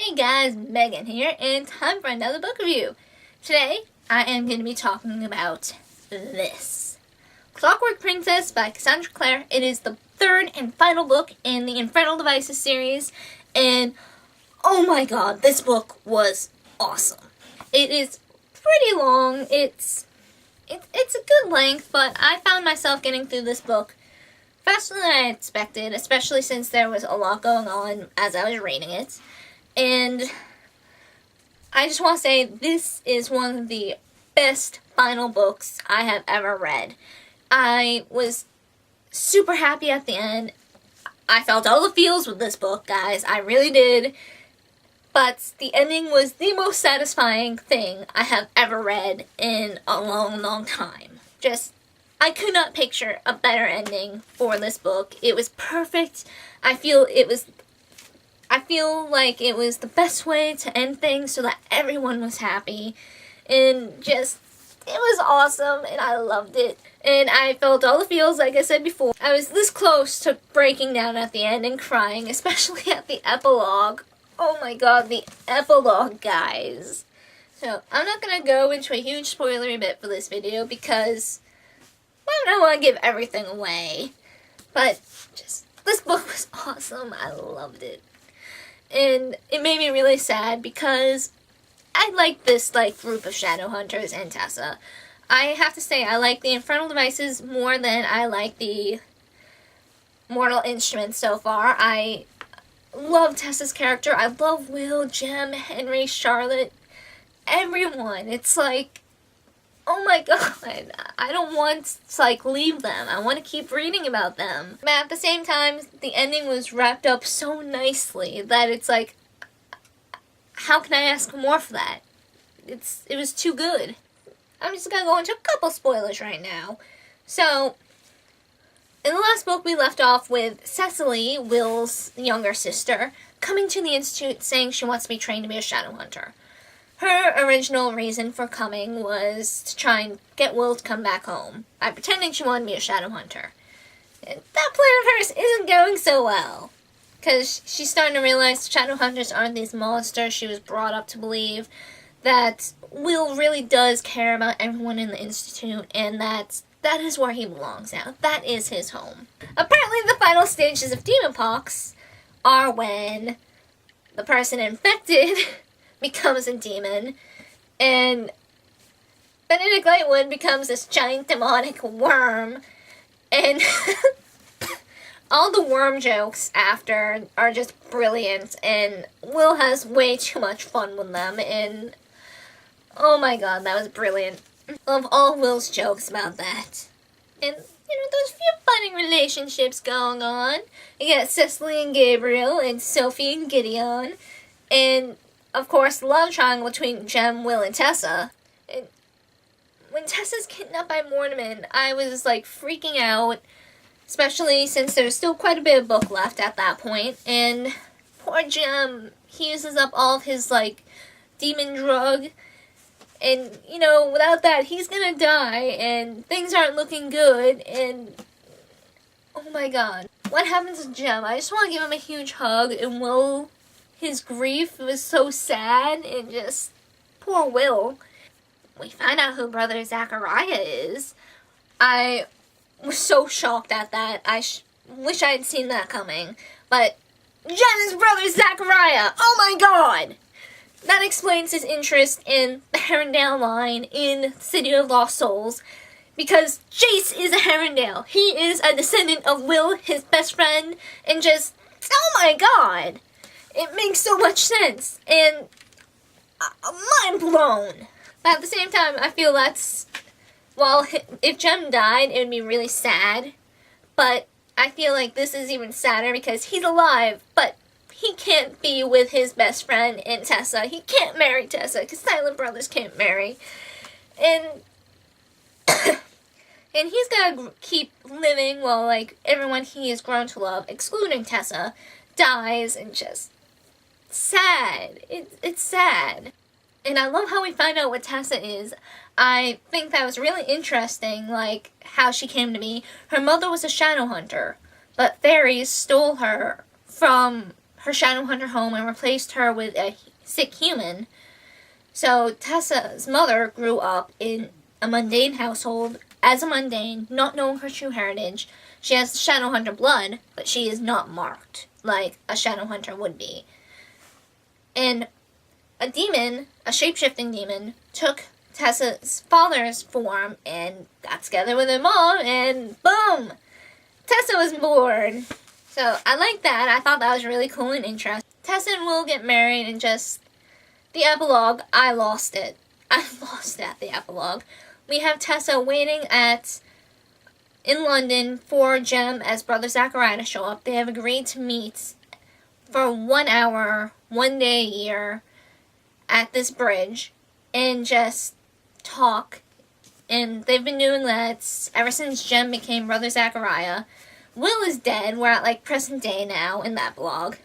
Hey guys, Megan here, and time for another book review. Today, I am going to be talking about this. Clockwork Princess by Cassandra Clare. It is the third and final book in the Infernal Devices series, and oh my god, this book was awesome. It is pretty long, it's a good length, but I found myself getting through this book faster than I expected, especially since there was a lot going on as I was reading it. And I just want to say this is one of the best final books I have ever read. I was super happy at the end. I felt all the feels with this book, guys. I really did. But the ending was the most satisfying thing I have ever read in a long, long time. I could not picture a better ending for this book. It was perfect. I feel like it was the best way to end things so that everyone was happy. And it was awesome, and I loved it. And I felt all the feels, like I said before. I was this close to breaking down at the end and crying, especially at the epilogue. Oh my god, the epilogue, guys. So, I'm not going to go into a huge spoilery bit for this video because I don't want to give everything away. But, this book was awesome. I loved it. And it made me really sad because I like this group of Shadowhunters and Tessa. I have to say I like the Infernal Devices more than I like the Mortal Instruments so far. I love Tessa's character. I love Will, Jem, Henry, Charlotte, everyone. It's like, oh my god, I don't want to leave them. I want to keep reading about them. But at the same time, the ending was wrapped up so nicely that it's like, how can I ask for more for that? It was too good. I'm just gonna go into a couple spoilers right now. So, in the last book we left off with Cecily, Will's younger sister, coming to the Institute saying she wants to be trained to be a Shadowhunter. Her original reason for coming was to try and get Will to come back home by pretending she wanted to be a Shadowhunter. And that plan of hers isn't going so well, because she's starting to realize Shadowhunters aren't these monsters she was brought up to believe, that Will really does care about everyone in the Institute, and that is where he belongs now. That is his home. Apparently the final stages of demonpox are when the person infected becomes a demon, and Benedict Lightwood becomes this giant demonic worm, and all the worm jokes after are just brilliant, and Will has way too much fun with them, and oh my god, that was brilliant. Love all Will's jokes about that. And, there's a few funny relationships going on. You got Cecily and Gabriel, and Sophie and Gideon, and of course, the love triangle between Jem, Will, and Tessa. And when Tessa's kidnapped by Mortimer, I was freaking out, especially since there's still quite a bit of book left at that point. And poor Jem, he uses up all of his demon drug, and without that he's gonna die, and things aren't looking good. And oh my god, what happens to Jem? I just want to give him a huge hug. And Will, his grief was so sad, and poor Will. We find out who Brother Zachariah is. I was so shocked at that. I wish I had seen that coming. But Jen's brother Zachariah! Oh my god! That explains his interest in the Herondale line in City of Lost Souls, because Jace is a Herondale. He is a descendant of Will, his best friend, and oh my god! It makes so much sense, and mind blown. But at the same time, I feel if Jem died, it would be really sad. But I feel like this is even sadder because he's alive, but he can't be with his best friend and Tessa. He can't marry Tessa, because silent brothers can't marry. And and he's gotta keep living while everyone he has grown to love, excluding Tessa, dies, and sad. It's sad. And I love how we find out what Tessa is. I think that was really interesting, how she came to be. Her mother was a Shadowhunter, but fairies stole her from her Shadowhunter home and replaced her with a sick human. So Tessa's mother grew up in a mundane household as a mundane, not knowing her true heritage. She has Shadowhunter blood, but she is not marked like a Shadowhunter would be. And a demon, a shape-shifting demon, took Tessa's father's form and got together with her mom, and boom! Tessa was born. So I like that. I thought that was really cool and interesting. Tessa and Will get married, and just the epilogue, I lost it. I lost it at the epilogue. We have Tessa waiting in London for Jem as Brother Zachariah to show up. They have agreed to meet for 1 hour, 1 day a year at this bridge and just talk. And they've been doing that ever since Jem became Brother Zachariah. Will is dead. We're at like present day now in that blog.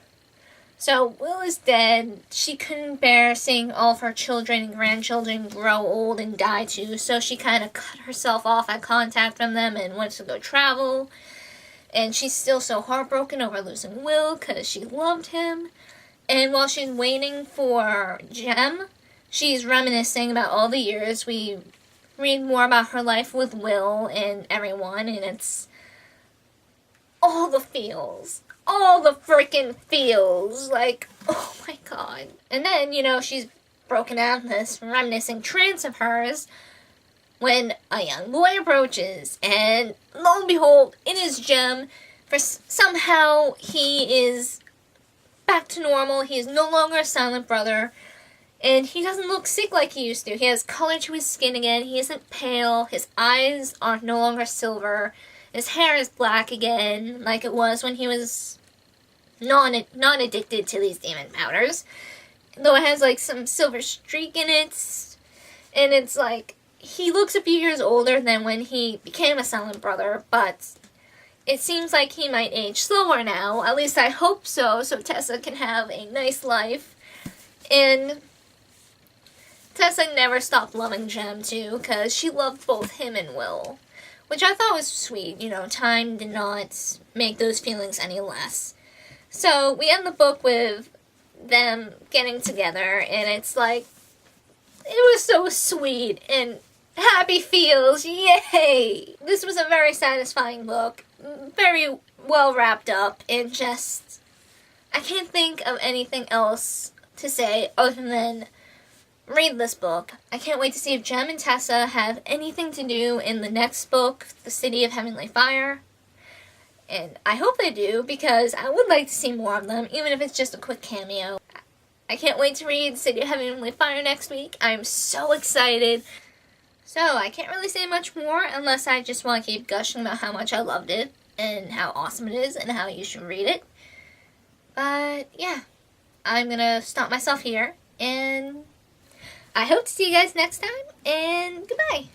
So Will is dead. She couldn't bear seeing all of her children and grandchildren grow old and die too, so she kind of cut herself off at contact from them and went to go travel. And she's still so heartbroken over losing Will because she loved him. And while she's waiting for Jem, she's reminiscing about all the years. We read more about her life with Will and everyone, and it's all the feels. All the freaking feels. Like, oh my god. And then, she's broken out in this reminiscing trance of hers when a young boy approaches, and lo and behold, it is Jem. Somehow he is back to normal. He is no longer a silent brother, and he doesn't look sick like he used to. He has color to his skin again. He isn't pale. His eyes are no longer silver. His hair is black again, like it was when he was not addicted to these demon powders. Though it has like some silver streak in it, and it's like he looks a few years older than when he became a silent brother, but it seems like he might age slower now. At least I hope so Tessa can have a nice life. And Tessa never stopped loving Jem too, because she loved both him and Will, which I thought was sweet. Time did not make those feelings any less. So we end the book with them getting together, and it's like, it was so sweet and happy feels, yay! This was a very satisfying book, very well wrapped up, and just, I can't think of anything else to say other than read this book. I can't wait to see if Jem and Tessa have anything to do in the next book, The City of Heavenly Fire. And I hope they do, because I would like to see more of them, even if it's just a quick cameo. I can't wait to read City of Heavenly Fire next week. I'm so excited. So I can't really say much more unless I just want to keep gushing about how much I loved it and how awesome it is and how you should read it. But yeah, I'm gonna stop myself here, and I hope to see you guys next time, and goodbye.